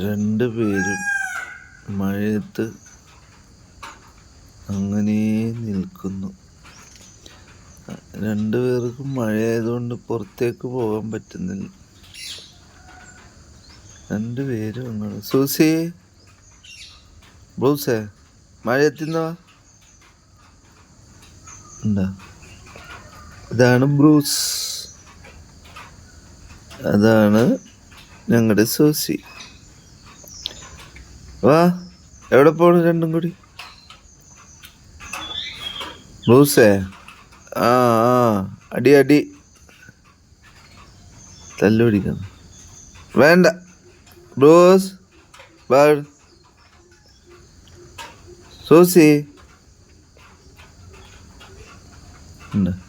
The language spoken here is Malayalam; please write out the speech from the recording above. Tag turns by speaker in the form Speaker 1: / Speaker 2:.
Speaker 1: രണ്ടുപേരും മഴയത്ത് അങ്ങനെ നിൽക്കുന്നു. രണ്ടുപേർക്കും മഴയായതുകൊണ്ട് പുറത്തേക്ക് പോകാൻ പറ്റുന്നില്ല. രണ്ടുപേരും അങ്ങനെ. സൂസി, ബ്രൂസേ, മഴയത്തിന്നോ എന്താ? ഇതാണ് ബ്രൂസ്, അതാണ് ഞങ്ങളുടെ സൂസി. വാ, എവിടെ പോണു രണ്ടും കൂടി? ബ്രൂസേ, ആ ആ, അടി അടി, തല്ലു പിടിക്കണം വേണ്ട. Bruce, bad. സൂസി ഉണ്ട്.